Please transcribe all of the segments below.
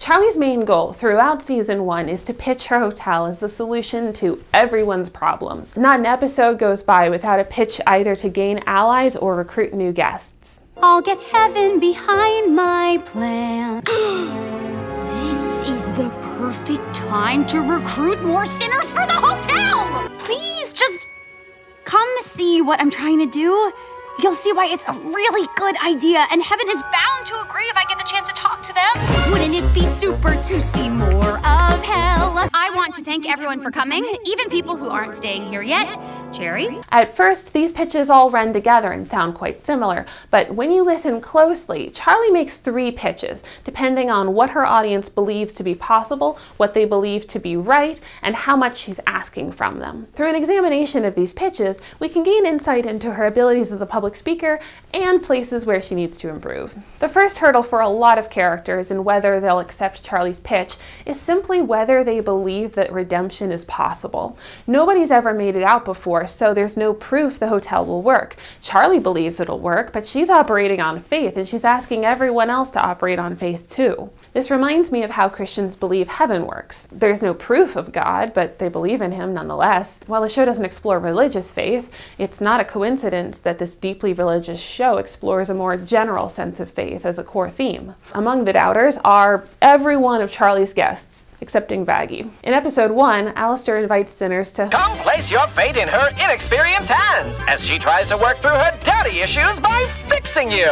Charlie's main goal throughout season 1 is to pitch her hotel as the solution to everyone's problems. Not an episode goes by without a pitch either to gain allies or recruit new guests. I'll get heaven behind my plan. This is the perfect time to recruit more sinners for the hotel! Please just come see what I'm trying to do. You'll see why it's a really good idea, and heaven is bound to agree if I get the chance to talk to them. Wouldn't it be super to see more of hell? I want to thank everyone for coming, even people who aren't staying here yet. Cherry? At first, these pitches all run together and sound quite similar, but when you listen closely, Charlie makes 3 pitches, depending on what her audience believes to be possible, what they believe to be right, and how much she's asking from them. Through an examination of these pitches, we can gain insight into her abilities as a public speaker and places where she needs to improve. The first hurdle for a lot of characters in whether they'll accept Charlie's pitch is simply whether they believe that redemption is possible. Nobody's ever made it out before, so there's no proof the hotel will work. Charlie believes it'll work, but she's operating on faith, and she's asking everyone else to operate on faith too. This reminds me of how Christians believe heaven works. There's no proof of God, but they believe in him nonetheless. While the show doesn't explore religious faith, it's not a coincidence that this deeply religious show explores a more general sense of faith as a core theme. Among the doubters are every one of Charlie's guests, excepting Baggy. In episode 1, Alistair invites sinners to come place your fate in her inexperienced hands as she tries to work through her daddy issues by fixing you.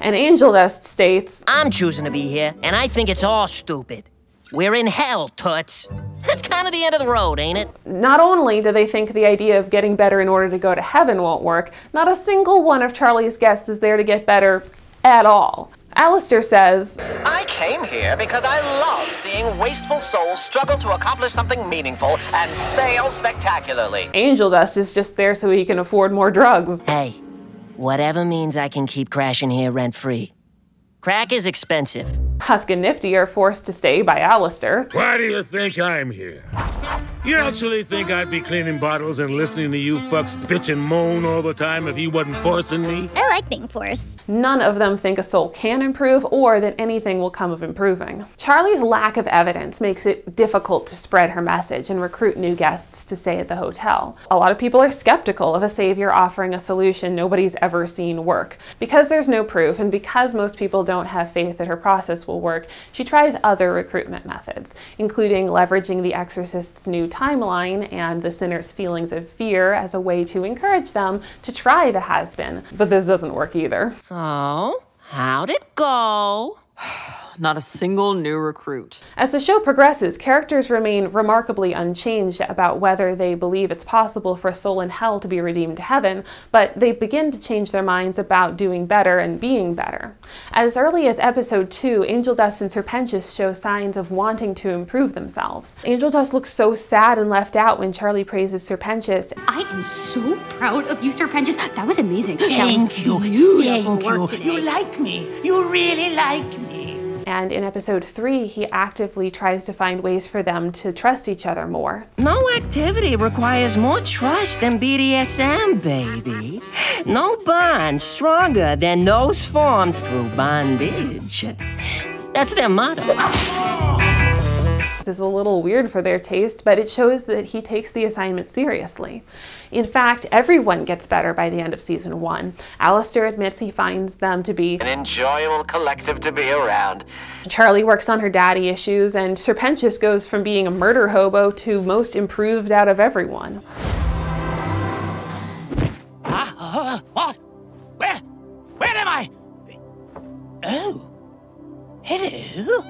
And Angel Dust states, I'm choosing to be here, and I think it's all stupid. We're in hell, toots. That's kind of the end of the road, ain't it? Not only do they think the idea of getting better in order to go to heaven won't work, not a single one of Charlie's guests is there to get better at all. Alistair says, I came here because I love seeing wasteful souls struggle to accomplish something meaningful and fail spectacularly. Angel Dust is just there so he can afford more drugs. Hey, whatever means I can keep crashing here rent-free. Crack is expensive. Husk and Nifty are forced to stay by Alistair. Why do you think I'm here? You actually think I'd be cleaning bottles and listening to you fucks bitch and moan all the time if he wasn't forcing me? I like being forced. None of them think a soul can improve or that anything will come of improving. Charlie's lack of evidence makes it difficult to spread her message and recruit new guests to stay at the hotel. A lot of people are skeptical of a savior offering a solution nobody's ever seen work. Because there's no proof and because most people don't have faith that her process will work, she tries other recruitment methods, including leveraging the Exorcist's new timeline and the sinner's feelings of fear as a way to encourage them to try the Hazbin. But this doesn't work either. So, how'd it go? Not a single new recruit. As the show progresses, characters remain remarkably unchanged about whether they believe it's possible for a soul in hell to be redeemed to heaven, but they begin to change their minds about doing better and being better. As early as episode 2, Angel Dust and Serpentius show signs of wanting to improve themselves. Angel Dust looks so sad and left out when Charlie praises Serpentius. I am so proud of you, Serpentius. That was amazing. Thank you. Thank you. You like me. You really like me. And in episode 3, he actively tries to find ways for them to trust each other more. No activity requires more trust than BDSM, baby. No bond stronger than those formed through bondage. That's their motto. This is a little weird for their taste, but it shows that he takes the assignment seriously. In fact, everyone gets better by the end of season 1. Alistair admits he finds them to be an enjoyable collective to be around. Charlie works on her daddy issues, and Serpentius goes from being a murder hobo to most improved out of everyone. What? Where am I? Oh, hello?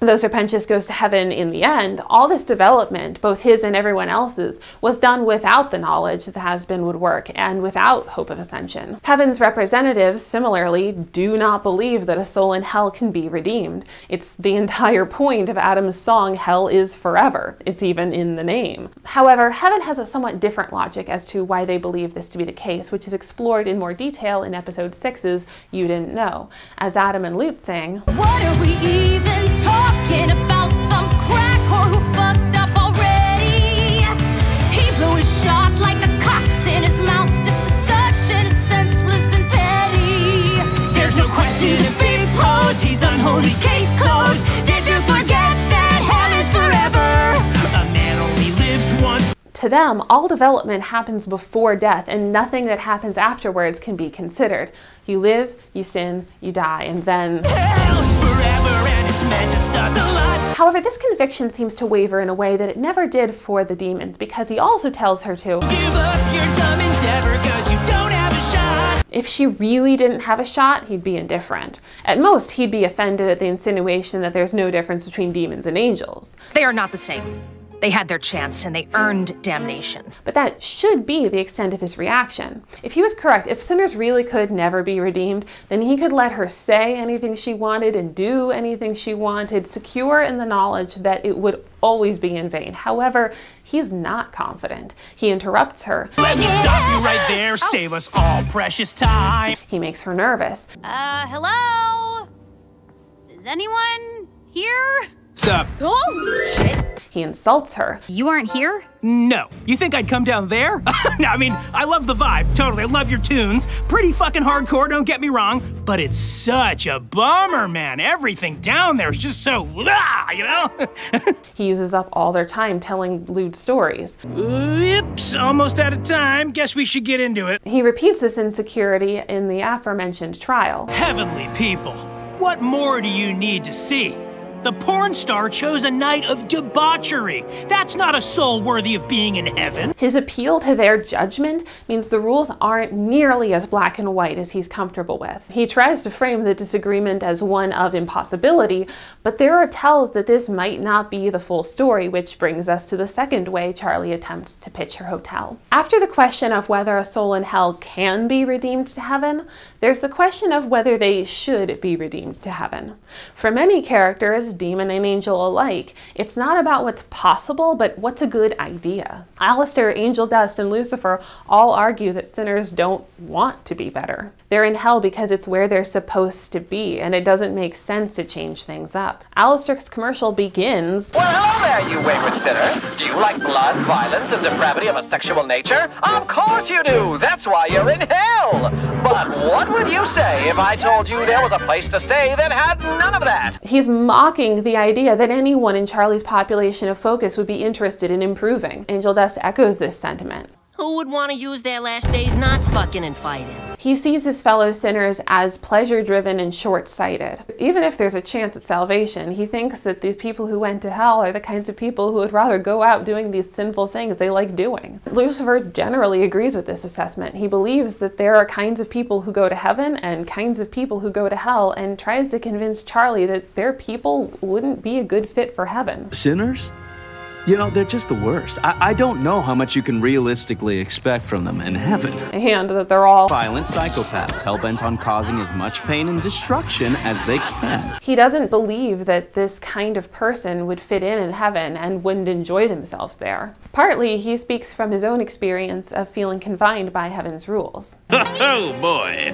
Though Serpentius goes to heaven in the end, all this development, both his and everyone else's, was done without the knowledge that the Hazbin would work and without hope of ascension. Heaven's representatives, similarly, do not believe that a soul in hell can be redeemed. It's the entire point of Adam's song, Hell is Forever. It's even in the name. However, heaven has a somewhat different logic as to why they believe this to be the case, which is explored in more detail in episode 6's You Didn't Know. As Adam and Lute sing, What are we even talking about? Some crack or who fucked up already? He blew his shot like the cocks in his mouth. This discussion is senseless and petty. There's no question to be posed. He's unholy, case closed. Did you forget? To them, all development happens before death, and nothing that happens afterwards can be considered. You live, you sin, you die, and then... However, this conviction seems to waver in a way that it never did for the demons, because he also tells her to give up your dumb endeavor 'cause you don't have a shot. If she really didn't have a shot, he'd be indifferent. At most, he'd be offended at the insinuation that there's no difference between demons and angels. They are not the same. They had their chance and they earned damnation. But that should be the extent of his reaction. If he was correct, if sinners really could never be redeemed, then he could let her say anything she wanted and do anything she wanted, secure in the knowledge that it would always be in vain. However, he's not confident. He interrupts her. Let me stop you right there. Save us all precious time. He makes her nervous. Hello? Is anyone here? Sup? Holy shit. He insults her. You aren't here? No. You think I'd come down there? No, I mean, I love the vibe. Totally. I love your tunes. Pretty fucking hardcore, don't get me wrong. But it's such a bummer, man. Everything down there is just so blah, you know? He uses up all their time telling lewd stories. Oops, almost out of time. Guess we should get into it. He repeats this insecurity in the aforementioned trial. Heavenly people, what more do you need to see? The porn star chose a night of debauchery. That's not a soul worthy of being in heaven. His appeal to their judgment means the rules aren't nearly as black and white as he's comfortable with. He tries to frame the disagreement as one of impossibility, but there are tells that this might not be the full story, which brings us to the second way Charlie attempts to pitch her hotel. After the question of whether a soul in hell can be redeemed to heaven, there's the question of whether they should be redeemed to heaven. For many characters, demon and angel alike, it's not about what's possible, but what's a good idea. Alistair, Angel Dust, and Lucifer all argue that sinners don't want to be better. They're in hell because it's where they're supposed to be, and it doesn't make sense to change things up. Alistair's commercial begins, Well, hello there, you wayward sinner. Do you like blood, violence, and depravity of a sexual nature? Of course you do. That's why you're in hell. But what would you say if I told you there was a place to stay that had none of that? He's mocking the idea that anyone in Charlie's population of focus would be interested in improving. Angel Dust echoes this sentiment. Who would want to use their last days not fucking and fighting? He sees his fellow sinners as pleasure-driven and short-sighted. Even if there's a chance at salvation, he thinks that these people who went to hell are the kinds of people who would rather go out doing these sinful things they like doing. Lucifer generally agrees with this assessment. He believes that there are kinds of people who go to heaven and kinds of people who go to hell, and tries to convince Charlie that their people wouldn't be a good fit for heaven. Sinners? You know, they're just the worst. I don't know how much you can realistically expect from them in heaven. And that they're all Violent psychopaths, hell-bent on causing as much pain and destruction as they can. He doesn't believe that this kind of person would fit in heaven and wouldn't enjoy themselves there. Partly, he speaks from his own experience of feeling confined by heaven's rules. Oh boy,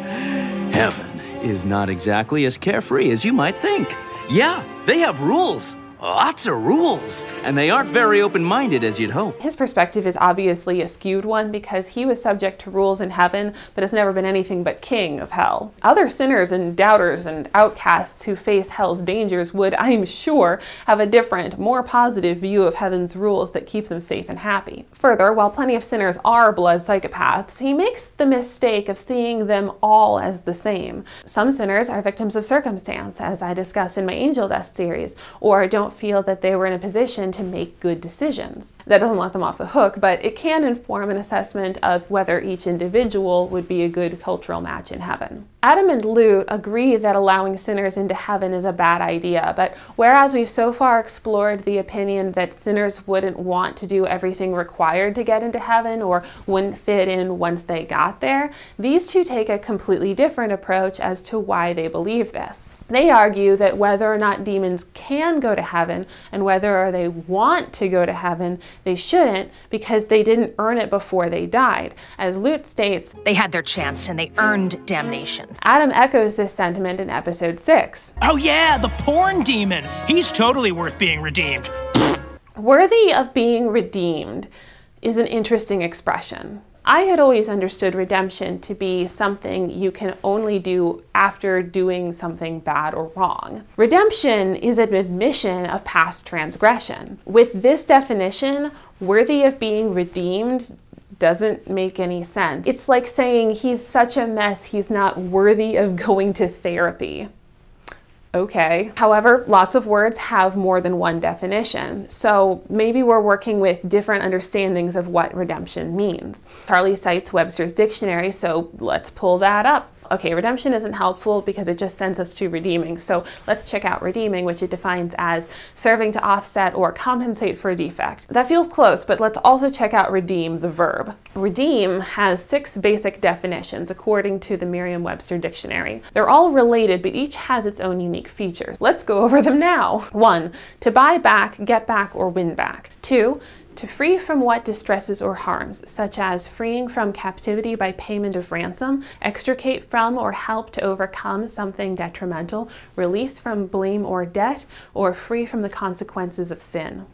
heaven is not exactly as carefree as you might think. Yeah, they have rules. Lots of rules, and they aren't very open-minded as you'd hope. His perspective is obviously a skewed one because he was subject to rules in heaven, but has never been anything but king of hell. Other sinners and doubters and outcasts who face hell's dangers would, I'm sure, have a different, more positive view of heaven's rules that keep them safe and happy. Further, while plenty of sinners are blood psychopaths, he makes the mistake of seeing them all as the same. Some sinners are victims of circumstance, as I discussed in my Angel Dust series, or don't feel that they were in a position to make good decisions. That doesn't let them off the hook, but it can inform an assessment of whether each individual would be a good cultural match in heaven. Adam and Lute agree that allowing sinners into heaven is a bad idea, but whereas we've so far explored the opinion that sinners wouldn't want to do everything required to get into heaven or wouldn't fit in once they got there, these two take a completely different approach as to why they believe this. They argue that whether or not demons can go to heaven and whether they want to go to heaven, they shouldn't because they didn't earn it before they died. As Lute states, They had their chance and they earned damnation. Adam echoes this sentiment in episode 6. Oh yeah, the porn demon. He's totally worth being redeemed. Worthy of being redeemed is an interesting expression. I had always understood redemption to be something you can only do after doing something bad or wrong. Redemption is an admission of past transgression. With this definition, worthy of being redeemed doesn't make any sense. It's like saying he's such a mess, he's not worthy of going to therapy. Okay. However, lots of words have more than one definition, so maybe we're working with different understandings of what redemption means. Charlie cites Webster's dictionary, so let's pull that up. Okay, redemption isn't helpful because it just sends us to redeeming, so let's check out redeeming, which it defines as serving to offset or compensate for a defect. That feels close, but let's also check out redeem, the verb. Redeem has 6 basic definitions according to the Merriam-Webster dictionary. They're all related, but each has its own unique features. Let's go over them now. 1. To buy back, get back, or win back. 2. To free from what distresses or harms, such as freeing from captivity by payment of ransom, extricate from or help to overcome something detrimental, release from blame or debt, or free from the consequences of sin.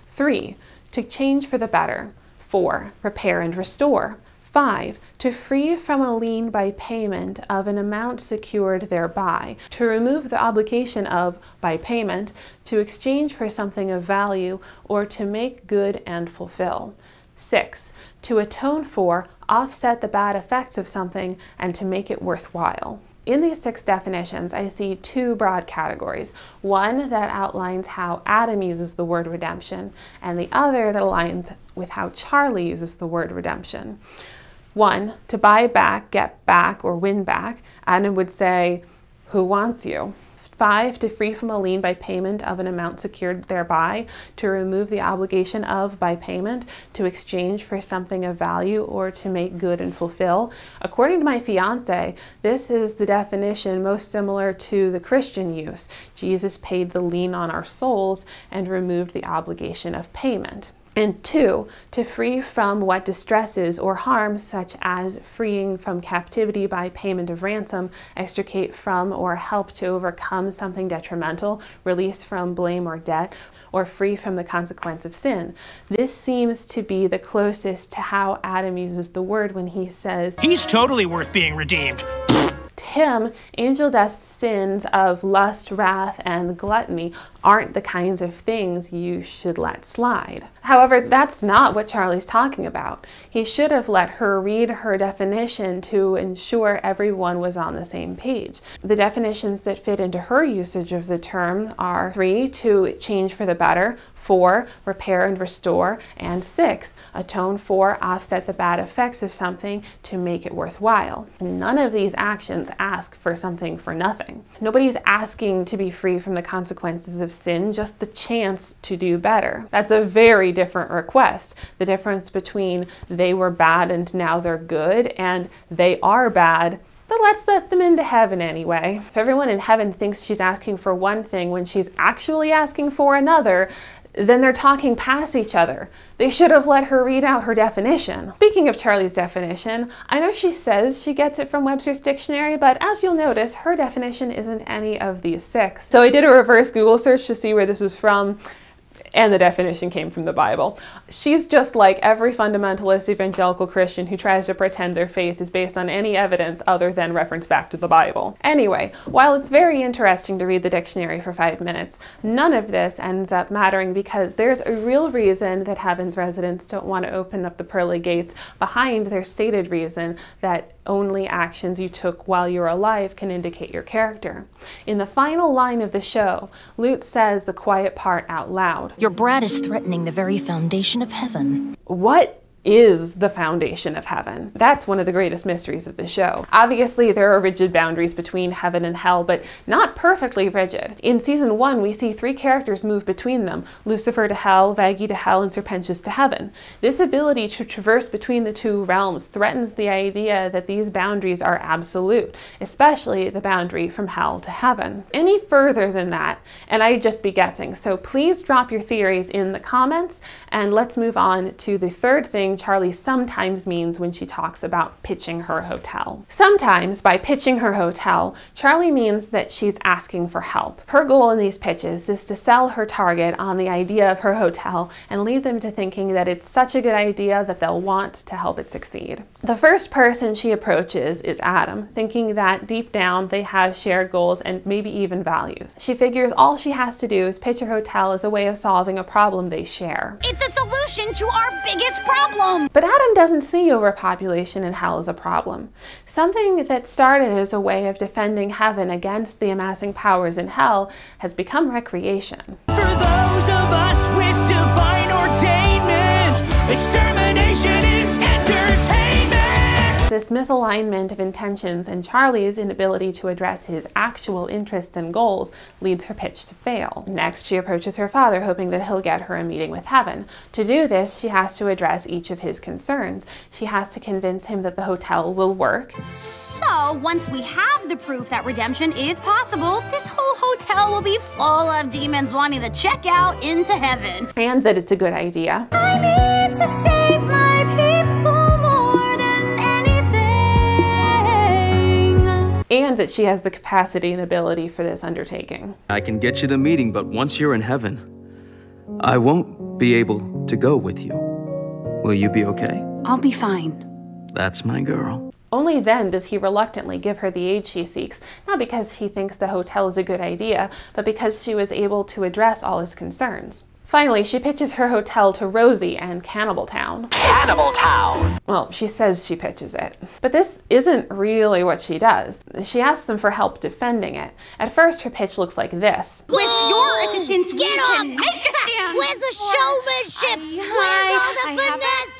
3. To change for the better. 4. Repair and restore. 5. To free from a lien by payment of an amount secured thereby, to remove the obligation of, by payment, to exchange for something of value, or to make good and fulfill. 6. To atone for, offset the bad effects of something, and to make it worthwhile. In these 6 definitions, I see 2 broad categories. One that outlines how Adam uses the word redemption, and the other that aligns with how Charlie uses the word redemption. 1. To buy back, get back, or win back. Adam would say, who wants you? 5. To free from a lien by payment of an amount secured thereby, to remove the obligation of by payment, to exchange for something of value, or to make good and fulfill. According to my fiance, this is the definition most similar to the Christian use. Jesus paid the lien on our souls and removed the obligation of payment. And 2, to free from what distresses or harms, such as freeing from captivity by payment of ransom, extricate from or help to overcome something detrimental, release from blame or debt, or free from the consequence of sin. This seems to be the closest to how Adam uses the word when he says, he's totally worth being redeemed. To him, angel dust sins of lust, wrath, and gluttony aren't the kinds of things you should let slide. However, that's not what Charlie's talking about. He should have let her read her definition to ensure everyone was on the same page. The definitions that fit into her usage of the term are 3. To change for the better, 4. Repair and restore, and 6. Atone for, offset the bad effects of something to make it worthwhile. None of these actions ask for something for nothing. Nobody's asking to be free from the consequences of sin, just the chance to do better. That's a very different request. The difference between they were bad and now they're good and they are bad, but let's let them into heaven anyway. If everyone in heaven thinks she's asking for one thing when she's actually asking for another, then they're talking past each other. They should have let her read out her definition. Speaking of Charlie's definition, I know she says she gets it from Webster's dictionary, but as you'll notice, her definition isn't any of these 6. So I did a reverse Google search to see where this was from, and the definition came from the Bible. She's just like every fundamentalist evangelical Christian who tries to pretend their faith is based on any evidence other than reference back to the Bible. Anyway, while it's very interesting to read the dictionary for 5 minutes, none of this ends up mattering because there's a real reason that heaven's residents don't want to open up the pearly gates behind their stated reason that only actions you took while you're alive can indicate your character. In the final line of the show, Lute says the quiet part out loud. Your brat is threatening the very foundation of heaven. What is the foundation of heaven? That's one of the greatest mysteries of the show. Obviously, there are rigid boundaries between heaven and hell, but not perfectly rigid. In season 1, we see 3 characters move between them: Lucifer to hell, Vaggie to hell, and Serpentius to heaven. This ability to traverse between the 2 realms threatens the idea that these boundaries are absolute, especially the boundary from hell to heaven. Any further than that, and I'd just be guessing, so please drop your theories in the comments, and let's move on to the third thing Charlie sometimes means when she talks about pitching her hotel. Sometimes, by pitching her hotel, Charlie means that she's asking for help. Her goal in these pitches is to sell her target on the idea of her hotel and lead them to thinking that it's such a good idea that they'll want to help it succeed. The first person she approaches is Adam, thinking that deep down they have shared goals and maybe even values. She figures all she has to do is pitch her hotel as a way of solving a problem they share. It's a solution to our biggest problem! But Adam doesn't see overpopulation in hell as a problem. Something that started as a way of defending heaven against the amassing powers in hell has become recreation. For those of us with divine ordainment, extermination is entertainment! This misalignment of intentions and Charlie's inability to address his actual interests and goals leads her pitch to fail. Next, she approaches her father, hoping that he'll get her a meeting with heaven. To do this, she has to address each of his concerns. She has to convince him that the hotel will work. So, once we have the proof that redemption is possible, this whole hotel will be full of demons wanting to check out into heaven. And that it's a good idea. I need to save my people more than anything. And that she has the capacity and ability for this undertaking. I can get you the meeting, but once you're in heaven, I won't be able to go with you. Will you be okay? I'll be fine. That's my girl. Only then does he reluctantly give her the aid she seeks, not because he thinks the hotel is a good idea, but because she was able to address all his concerns. Finally, she pitches her hotel to Rosie and Cannibal Town. Cannibal Town! Well, she says she pitches it. But this isn't really what she does. She asks them for help defending it. At first, her pitch looks like this. With your assistance, we can make a stand. Where's the showmanship? Where's all the finesse?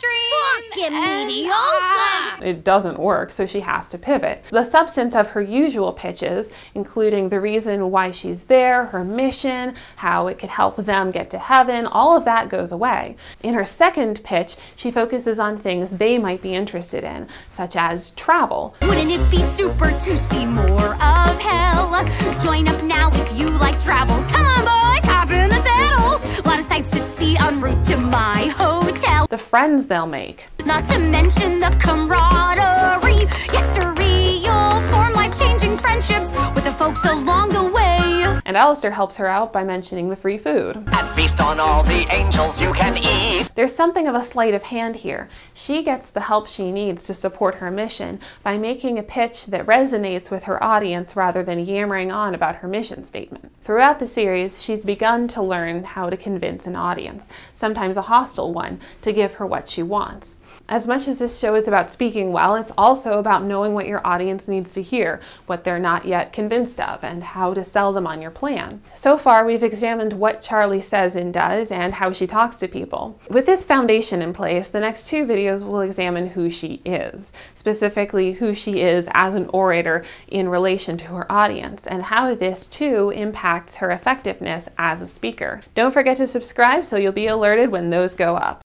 Fucking mediocre! It doesn't work, so she has to pivot. The substance of her usual pitches, including the reason why she's there, her mission, how it could help them get to heaven, all of that goes away. In her second pitch, she focuses on things they might be interested in, such as travel. Wouldn't it be super to see more of hell? Join up now if you like travel. Come on, boys, hop in the saddle. A lot of sights to see en route to my hotel. The friends they'll make. Not to mention the camaraderie. Yes, sirree, you'll form life-changing friendships with the folks along the way. And Alistair helps her out by mentioning the free food. And feast on all the angels you can eat. There's something of a sleight of hand here. She gets the help she needs to support her mission by making a pitch that resonates with her audience rather than yammering on about her mission statement. Throughout the series, she's begun to learn how to convince an audience, sometimes a hostile one, to give her what she wants. As much as this show is about speaking well, it's also about knowing what your audience needs to hear, what they're not yet convinced of, and how to sell them on your plan. So far, we've examined what Charlie says and does, and how she talks to people. With this foundation in place, the next two videos will examine who she is, specifically who she is as an orator in relation to her audience, and how this too impacts her effectiveness as a speaker. Don't forget to subscribe so you'll be alerted when those go up.